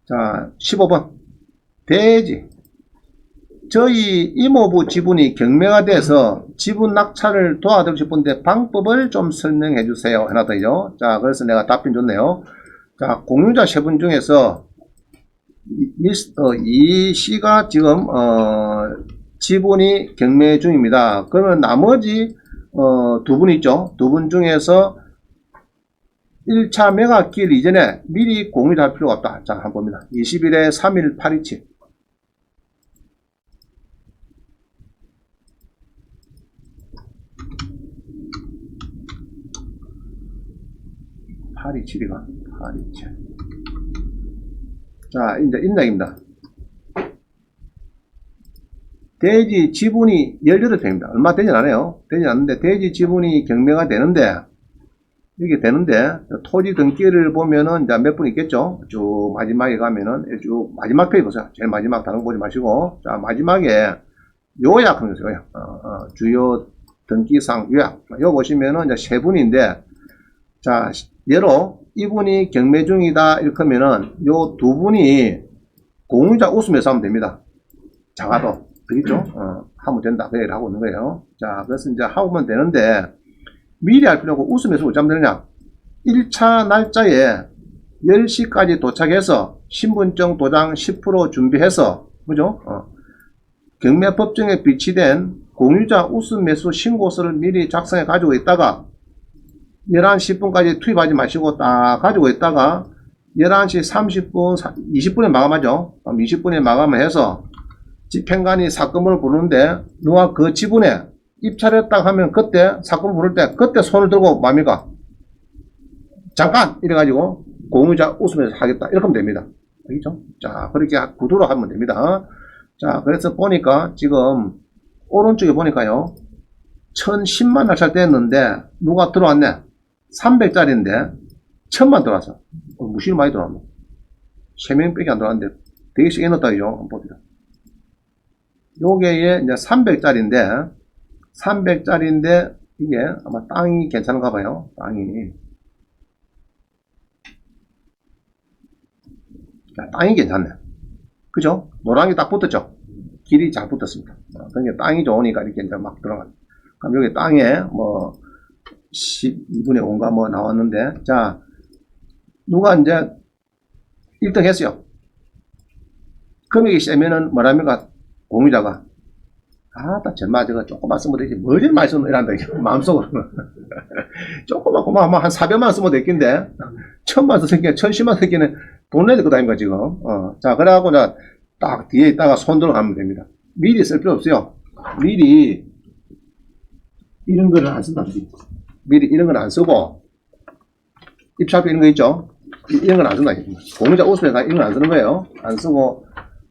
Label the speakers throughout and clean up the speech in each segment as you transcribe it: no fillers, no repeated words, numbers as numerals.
Speaker 1: 자, 15번. 대지. 저희 이모부 지분이 경매가 돼서 지분 낙찰을 도와드리고 싶은데 방법을 좀 설명해 주세요. 하나 더요. 자, 그래서 내가 답변 줬네요. 자, 공유자 세 분 중에서 미스터 이 씨가 지금 지분이 경매 중입니다. 그러면 나머지 두 분 있죠. 두 분 중에서 1차 매각기일 이전에 미리 공유를 할 필요가 없다. 자, 한번 봅니다. 20일에 3일 827. 827이가 827. 자, 이제 인락입니다. 대지 지분이 18평입니다. 얼마 되진 않아요. 되진 않는데 대지 지분이 경매가 되는데 이게 되는데 토지 등기를 보면은 이제 몇 분 있겠죠. 쭉 마지막에 가면은 쭉 마지막 페이지 보세요. 제일 마지막 다른 거 보지 마시고 자 마지막에 요약하는 거죠. 요약. 주요 등기상 요약. 요거 보시면은 이제 세 분인데 자 예로 이분이 경매 중이다 이렇게 하면은 요 두 분이 공유자 웃으면서 하면 됩니다. 작아도 그렇죠? 하면 된다 그 얘기를 하고 있는 거예요. 자 그래서 이제 하면 되는데 미리 할 필요고 웃으면서 어쩌면 되느냐 1차 날짜에 10시까지 도착해서 신분증 도장 10% 준비해서 그죠? 경매법정에 비치된 공유자 우수 매수 신고서를 미리 작성해 가지고 있다가 11시 10분까지 투입하지 마시고 딱 가지고 있다가 11시 30분 20분에 마감하죠. 20분에 마감을 해서 집행관이 사건을 부르는데 누가 그 지분에 입찰했다 하면 그때 사건 부를 때 그때 손을 들고 뭡니까? 잠깐! 이래가지고 공유자 웃으면서 하겠다. 이렇게 하면 됩니다. 알겠죠? 자, 그렇게 구두로 하면 됩니다. 자, 그래서 보니까 지금 오른쪽에 보니까요. 1010만 날짜대 했는데 누가 들어왔네? 300짜리인데 1000만 들어왔어. 무시로 많이 들어왔네. 3명밖에 안 들어왔는데 되게 세게 넣었다 이죠. 한번 봅니다. 요게 이제 300짜리인데 이게 아마 땅이 괜찮은가 봐요. 땅이 괜찮네. 그죠? 노란게 딱 붙었죠? 길이 잘 붙었습니다. 그러니까 땅이 좋으니까 이렇게 이제 막 들어가요. 그럼 여기 땅에 뭐 12분의 5인가 뭐 나왔는데 자 누가 이제 1등 했어요. 금액이 세면은 뭐랍니까? 공유자가 딱 정말 저거 조금만 쓰면 되지 뭘 이렇게 많이 쓰면 이란다 마음속으로 조금만 고마워 한 400만 쓰면 되겠는데 1000만 쓰기에 1010만 쓰기에는 돈 내야 될 거다 이거 지금 자 그래갖고 딱 뒤에 있다가 손 들어가면 됩니다. 미리 쓸 필요 없어요. 미리 이런 거를 안 쓴다. 미리 이런 건 안 쓰고 입찰표 이런 거 있죠. 이런 건 안 쓴다. 공유자 우수에다 이런 건 안 쓰는 거예요. 안 쓰고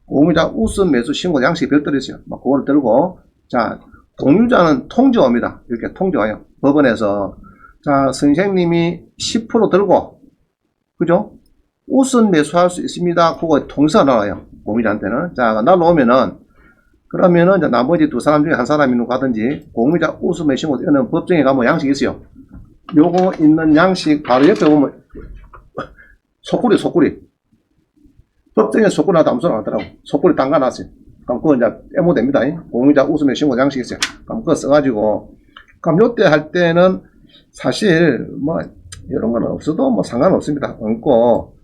Speaker 1: 공유자 우수 매수 신고 양식이 별도로 있어요. 막 그거를 들고 자 공유자는 통지옵니다. 이렇게 통지와요. 법원에서 자 선생님이 10% 들고 그죠? 우선 매수할 수 있습니다. 그거 통지가 나와요. 공유자한테는 자 날라오면은 그러면은 이제 나머지 두 사람 중에 한 사람이 가든지 공유자 우수 매수 신고 이런 법정에 가면 양식이 있어요. 요거 있는 양식 바로 옆에 보면 속구리 법정에 속구리 나도 아무 소리 안 하더라고. 속구리 담가놨어요. 그럼 그거 이제 빼면 됩니다. 공유자 우수 매수 신고 양식이 있어요. 그럼 그거 써가지고 그럼 요때 할 때는 사실 뭐 이런 건 없어도 뭐 상관없습니다. 얹고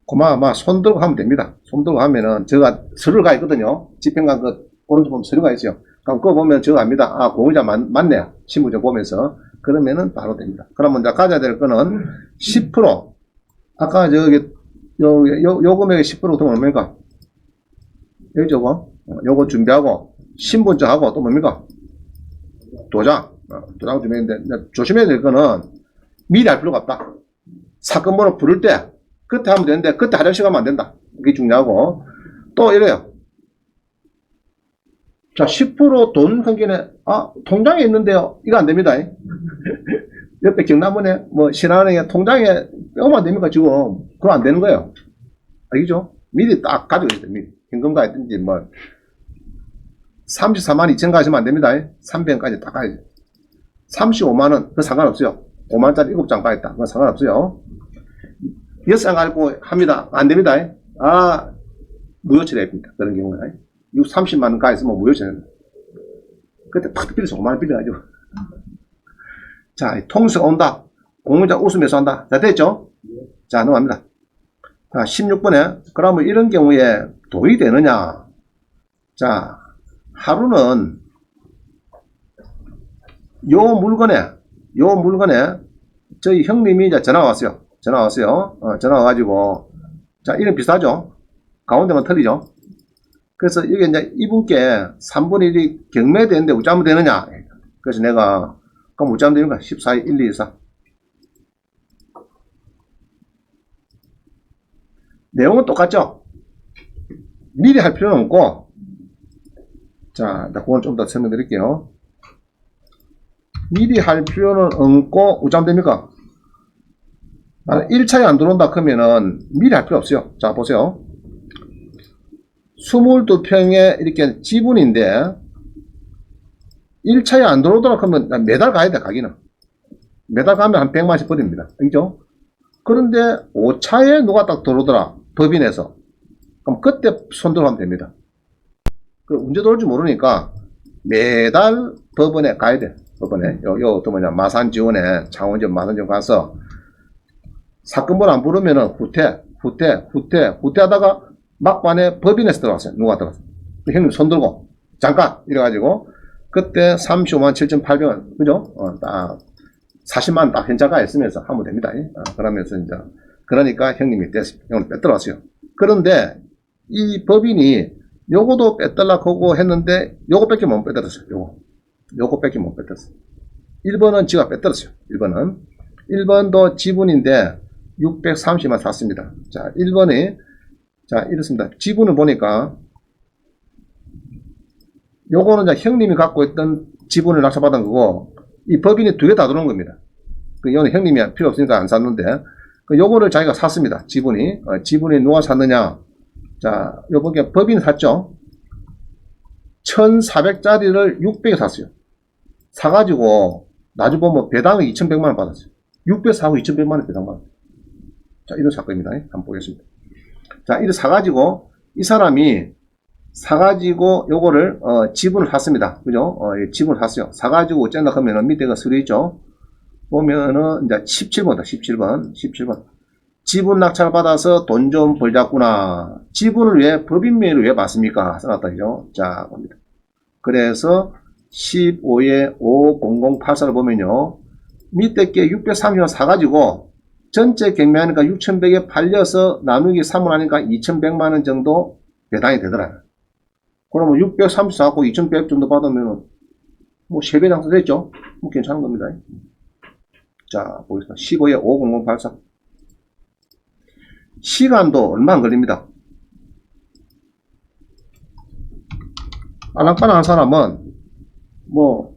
Speaker 1: 그만 손 들고 하면 됩니다. 손 들고 하면은 제가 서류가 있거든요. 집행관 그 오른쪽 보면 서류가 있어요. 그럼 그거 보면 저거 압니다. 아 공유자 맞네요. 신분증 보면서 그러면은 바로 됩니다. 그러면 이제 가져야 될 거는 10% 아까 저기 요 금액의 10% 더 뭡니까? 여기 저거 요거 준비하고 신분증하고 또 뭡니까? 도장 준비했는데 조심해야 될 거는 미리 할 필요가 없다. 사건 번호 부를 때 그때 하면 되는데 그때 화장실 가면 안 된다. 그게 중요하고 또 이래요. 자 10% 돈 흥기네 통장에 있는데요. 이거 안 됩니다. 옆에 경남은행 뭐 신한은행에 통장에 빼면 안 됩니까 지금? 그거 안 되는 거예요. 알겠죠? 미리 딱 가지고 있어요. 미리 현금가 있든지 뭐 34만 2천 가시면 안 됩니다. 300원까지 딱 가야죠. 35만원 그건 상관없어요. 5만원짜리 7장 가있다. 그건 상관없어요. 6장 가지고 합니다. 안 됩니다. 아, 무효처리입니다. 그런 경우에. 30만 원 가있으면 무효처리입니다. 그때 팍 빌려서 5만 원 빌려가지고. 자, 통수 온다. 공무자 웃으면서 한다. 자, 됐죠? 자, 넘어갑니다. 자, 16번에. 그러면 이런 경우에 돈이 되느냐? 자, 하루는 요 물건에 저희 형님이 이제 전화 왔어요. 전화 와가지고, 자, 이름 비슷하죠? 가운데만 틀리죠? 그래서 여기 이제 이분께 3분의 1이 경매되는데 어쩌면 되느냐? 그래서 내가, 그럼 어쩌면 되는가? 14에 1, 2, 4. 내용은 똑같죠? 미리 할 필요는 없고, 자, 그건 좀 더 설명드릴게요. 미리 할 필요는 없고, 어쩌면 됩니까? 1차에 안 들어온다 그러면은 미리 할 필요 없어요. 자, 보세요. 22평에 이렇게 지분인데, 1차에 안 들어오더라 그러면 매달 가야 돼, 가기는. 매달 가면 한 100만원씩 버립니다. 그죠? 그런데 5차에 누가 딱 들어오더라, 법인에서. 그럼 그때 손들어가면 됩니다. 그 언제 들어올지 모르니까 매달 법원에 가야 돼. 법원에. 요 또 뭐냐, 마산지원에, 창원지원, 마산지원 가서 사건번호 안 부르면은 후퇴 하다가 막판에 법인에서 들어왔어요. 누가 들어왔어요? 형님 손 들고 잠깐 이래가지고 그때 35만 7,800원 그죠? 딱 40만 딱 현자가 있으면서 하면 됩니다. 그러면서 이제 그러니까 형님이 됐습니다. 형님 뺏들어왔어요. 그런데 이 법인이 요거도 뺏달라고 하고 했는데 요거밖에 못 뺏들었어요. 요거밖에 못 뺏들었어요. 1번은 지가 뺏들었어요. 1번도 지분인데 630만 샀습니다. 자, 1번이 자, 이렇습니다. 지분을 보니까 요거는 이제 형님이 갖고 있던 지분을 낙찰받은 거고 이 법인이 두 개 다 들어온 겁니다. 이거는 형님이 필요 없으니까 안 샀는데 요거를 자기가 샀습니다. 지분이 누가 샀느냐? 자, 요번에 법인 샀죠. 1400짜리를 600에 샀어요. 사가지고 나중에 보면 배당을 2100만원 받았어요. 600 사고 2100만원 배당 받았어요. 자, 이런 사건입니다. 한번 보겠습니다. 자, 이를 사가지고, 이 사람이 사가지고 요거를, 지분을 샀습니다. 그죠? 지분을 샀어요. 사가지고 어쩐다 하면은 밑에가 서류 있죠? 보면은, 이제 17번이다. 17번. 지분 낙찰 받아서 돈 좀 벌자꾸나. 지분을 왜, 법인 매를 왜 받습니까? 써놨다. 그죠? 자, 봅니다. 그래서 15에 50084를 보면요. 밑에 게 630원 사가지고, 전체 경매하니까 6,100에 팔려서 나누기 3을 하니까 2,100만원 정도 배당이 되더라. 그러면 634고 2,100 정도 받으면 뭐 3배 장사 됐죠? 뭐 괜찮은 겁니다. 자, 보겠습니다. 15에 50084. 시간도 얼마 안 걸립니다. 알랑빠랑 한 사람은 뭐,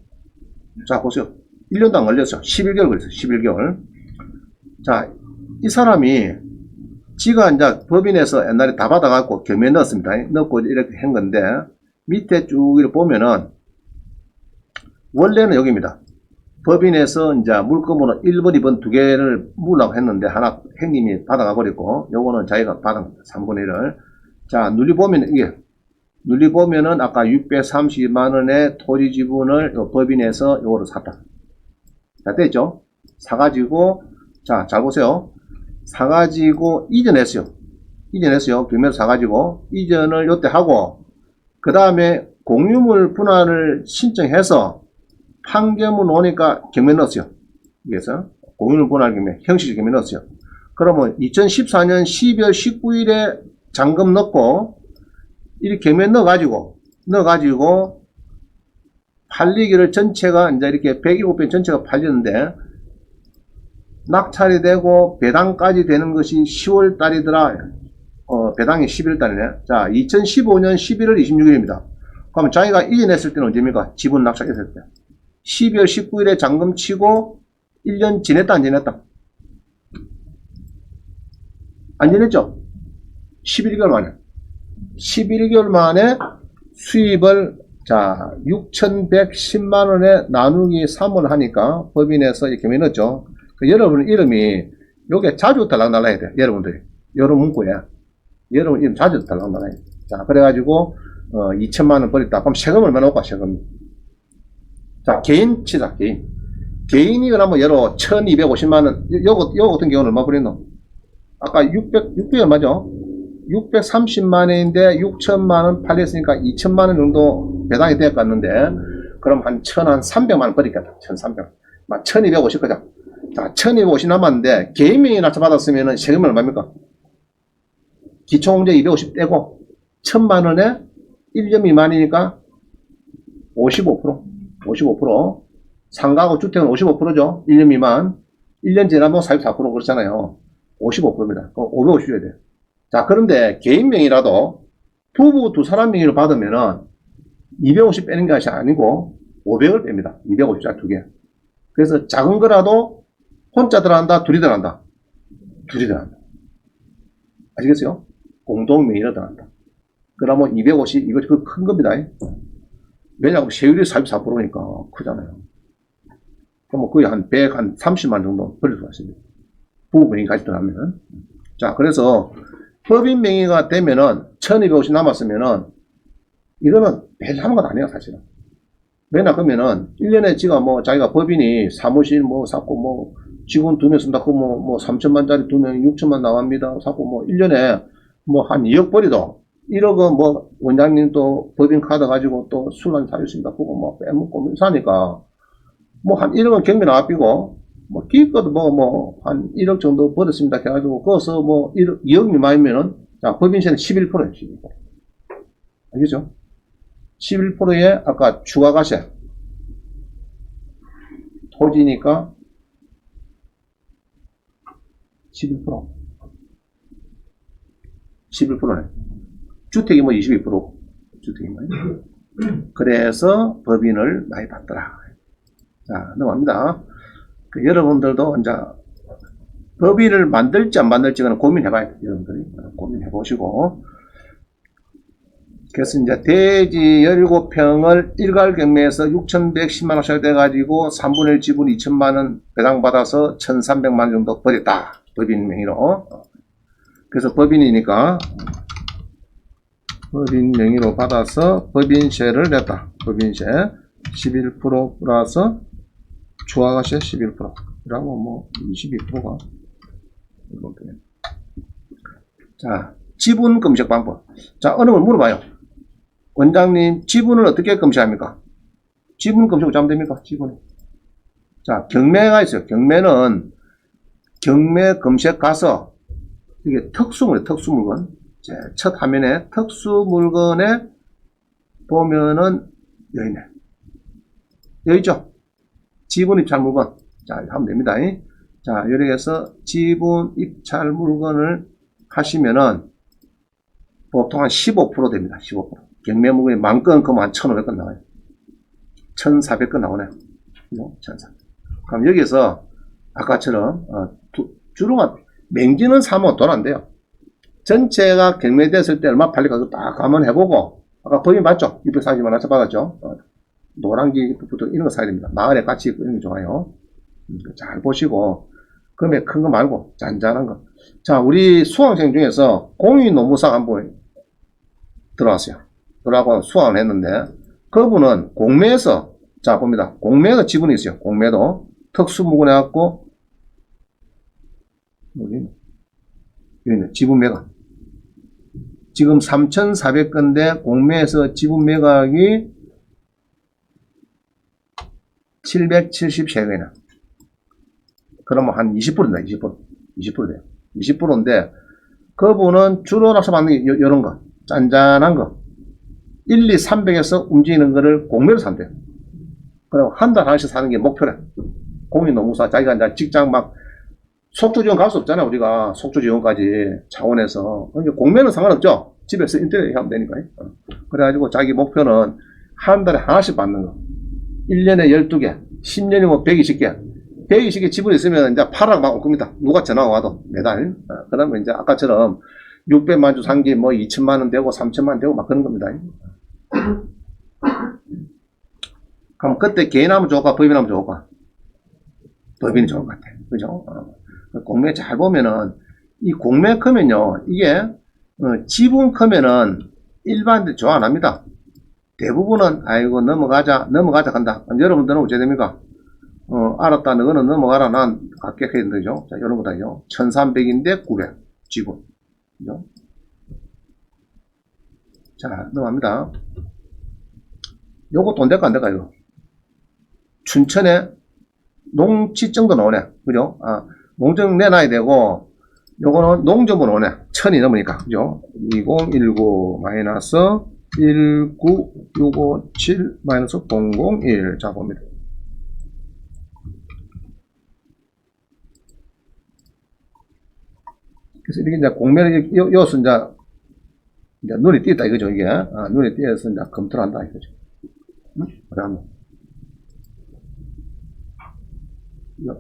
Speaker 1: 자, 보세요. 1년도 안 걸렸어요. 11개월 걸렸어요. 11개월. 자, 이 사람이 지가 이제 법인에서 옛날에 다 받아갖고 경매에 넣었습니다. 넣고 이렇게 한 건데 밑에 쭉 이렇게 보면은 원래는 여기입니다. 법인에서 이제 물건으로 1번, 2번 두 개를 물라고 했는데 하나 형님이 받아가 버렸고 요거는 자기가 받은 겁니다. 3분의 1을. 자, 눌리 보면은 아까 630만원의 토지 지분을 법인에서 요거를 샀다. 자, 됐죠? 사가지고 자, 잘 보세요. 사가지고 이전했어요. 경매에서 사가지고 이전을 요때 하고 그 다음에 공유물 분할을 신청해서 판결문 오니까 경매 넣었어요. 그래서 공유물 분할 경매, 형식적 경매 넣었어요. 그러면 2014년 12월 19일에 잔금 넣고 이렇게 경매 넣어가지고 팔리기를 전체가 이제 이렇게 107편 전체가 팔렸는데 낙찰이 되고 배당까지 되는 것이 10월 달이더라. 배당이 11월 달이네. 자, 2015년 11월 26일입니다. 그럼 자기가 이전했을 때는 언제입니까? 지분 낙찰했을 때. 12월 19일에 잔금 치고 1년 지냈다, 안 지냈다? 안 지냈죠? 11개월 만에. 11개월 만에 수입을 자, 6,110만원에 나누기 3을 하니까 법인에서 이렇게 넣었죠. 여러분 이름이 요게 자주 달랑달랑 해야 돼. 여러분들이. 여러 문구에. 여러분 이름 자주 달라고 말해요. 자, 그래가지고 2천만 원 버렸다. 그럼 세금 얼마 나올까? 세금. 자, 개인 치자. 개인이 그러면 예로 1250만 원. 요거 같은 경우는 얼마 버렸노? 아까 600 얼마죠? 630만 원인데 6천만 원 팔렸으니까 2천만 원 정도 배당이 되었겠는데, 그럼 한 300만 원 버리겠다. 1300. 1250 거죠. 자, 1250 남았는데, 개인 명의 날짜 받았으면 세금이 얼마입니까? 기초공제 250 떼고, 1000만 원에 1년 미만이니까 55%. 55%. 상가하고 주택은 55%죠. 1년 미만. 1년 지나면 44% 그렇잖아요. 55%입니다. 550 줘야 돼요. 자, 그런데 개인 명의라도 부부 두 사람 명의로 받으면은 250 빼는 것이 아니고 500을 뺍니다. 250짜리 두 개. 그래서 작은 거라도 혼자 들어간다, 둘이 들어간다. 둘이 들어간다. 아시겠어요? 공동 명의로 들어간다. 그러면 250, 이거 큰 겁니다. 왜냐하면 세율이 44%니까 크잖아요. 그러면 거의 한 130만 정도 벌릴 수가 있습니다. 부부 명의까지 들어가면. 자, 그래서 법인 명의가 되면은 1250 남았으면은 이거는 매일 하는 건 아니에요, 사실은. 왜냐, 그러면은 1년에 지가 자기가 법인이 사무실 샀고 직원 2명 쓴다, 3천만짜리 2명 6천만 나갑니다. 샀고 1년에 한 2억 벌이도 1억은 원장님도 법인 카드 가지고 또 술 한잔 사주신다, 그거 빼먹고 사니까 한 1억은 경비 나와비고 기껏 한 1억 정도 벌었습니다. 해가지고, 거기서 2억 미만이면은, 자, 법인세는 11%예요, 11%. 알겠죠? 11%에 아까 추가가세. 토지니까 11%. 11%네. 주택이 22%. 주택이 그래서 법인을 많이 받더라. 자, 넘어갑니다. 여러분들도 이제 법인을 만들지 안 만들지는 고민해봐야 돼요. 여러분들이 고민해보시고. 그래서 이제 대지 17평을 일괄 경매에서 6,110만 원씩 돼가지고 3분의 1 지분 2천만 원 배당받아서 1,300만 원 정도 버렸다. 법인 명의로. 그래서 법인이니까 법인 명의로 받아서 법인세를 냈다. 법인세 11% 플러스 추가가세 11%라고 22%가 자, 지분 검색 방법. 자, 어느 걸 물어봐요. 원장님, 지분을 어떻게 검색합니까? 지분 검색을 하면 됩니까? 지분. 자, 경매가 있어요. 경매는 경매 검색 가서 이게 특수물건. 첫 화면에 특수물건에 보면은 여기 있네. 여기 있죠? 지분 입찰 물건. 자, 하면 됩니다. 자, 여기에서 지분 입찰 물건을 하시면은 보통 한 15% 됩니다. 15%. 경매 물건이 10,000건 그러면 한 1,500건 나와요. 1,400건 나오네요. 1,400. 그럼 여기서 아까처럼 주로 맹지는 사면 돈 안 돼요. 전체가 경매됐을 때 얼마 팔릴까 딱 감안해보고, 아까 법인 맞죠? 640만 원씩 받았죠? 노란기부터 이런 거 사야 됩니다. 마을에 같이 있고 이런 게 좋아요. 잘 보시고, 금액 큰 거 말고 잔잔한 거. 자, 우리 수강생 중에서 공인노무사 한번 들어왔어요. 들어가고 수강을 했는데, 그분은 공매에서, 자, 봅니다. 공매에서 지분이 있어요. 공매도. 특수무건 해갖고, 여기 있네. 지분 매각. 지금 3,400건데, 공매에서 지분 매각이 773건이나. 그러면 한 20%입니다. 20% 돼요. 20%인데, 그분은 주로 나서 받는 게 요런 거. 짠짠한 거. 1, 2, 300에서 움직이는 거를 공매로 산대요. 그럼 한 달 하나씩 사는 게 목표래. 공인노무사, 자기가 이제 직장 속초지원 갈 수 없잖아요. 우리가 속초지원까지 차원에서. 그러니까 공매는 상관없죠. 집에서 인터넷 하면 되니까. 그래가지고 자기 목표는 한 달에 하나씩 받는 거. 1년에 12개, 10년이면 120개. 120개 지분이 있으면 이제 팔아가 막 올 겁니다. 누가 전화가 와도 매달. 그러면 이제 아까처럼 600만 주 산 게 2천만 원 되고 3천만 원 되고 막 그런 겁니다. 그럼 그때 개인하면 좋을까? 법인하면 좋을까? 법인이 좋을 것 같아. 그죠? 공매 잘 보면은, 이 공매 크면요, 이게 지분 크면은 일반인들 좋아 안 합니다. 대부분은 아이고 넘어가자 간다. 여러분들은 어찌 됩니까? 알았다. 너는 넘어가라. 난 갈게. 해야 되죠. 자, 이런 거다죠. 1300인데 900 지분. 그죠? 자, 넘어갑니다. 요거 돈 될까 안 될까요? 춘천에 농지증도 나오네. 그죠? 농증 내놔야 되고, 요거는 농점은 오네. 1000이 넘으니까. 그죠? 2019 마이너스 19657 마이너스 001. 자, 봅니다. 그래서 이렇게 이제 공매를, 여기서 이제 눈에 띄었다 이거죠, 이게. 눈에 띄어서 이제 검토를 한다 이거죠. 응? 그러면.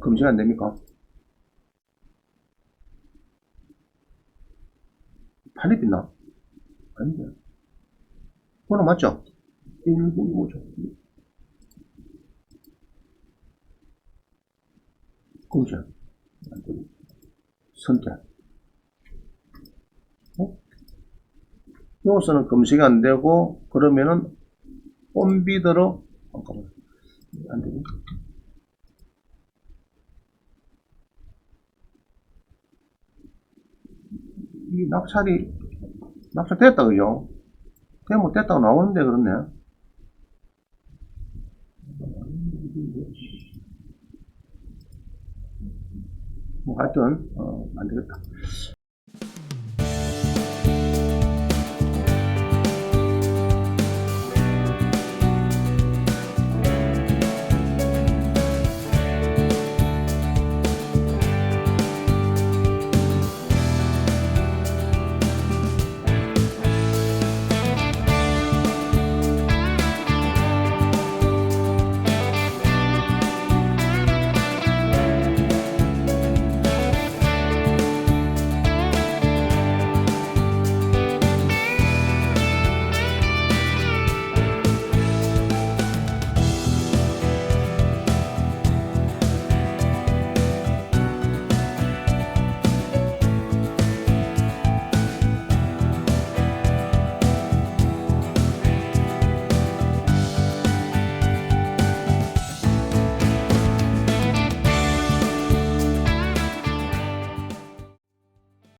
Speaker 1: 검증 안 됩니까? 팔립 있나? 아닌데. 그거는 맞죠? 1925죠. 검증. 선택. 여기서는 검색이 안 되고, 그러면은, 홈비더로, 잠깐만. 안 되네. 이 낙찰됐다, 그죠? 대모 됐다고 나오는데, 그렇네. 뭐, 하여튼, 안 되겠다.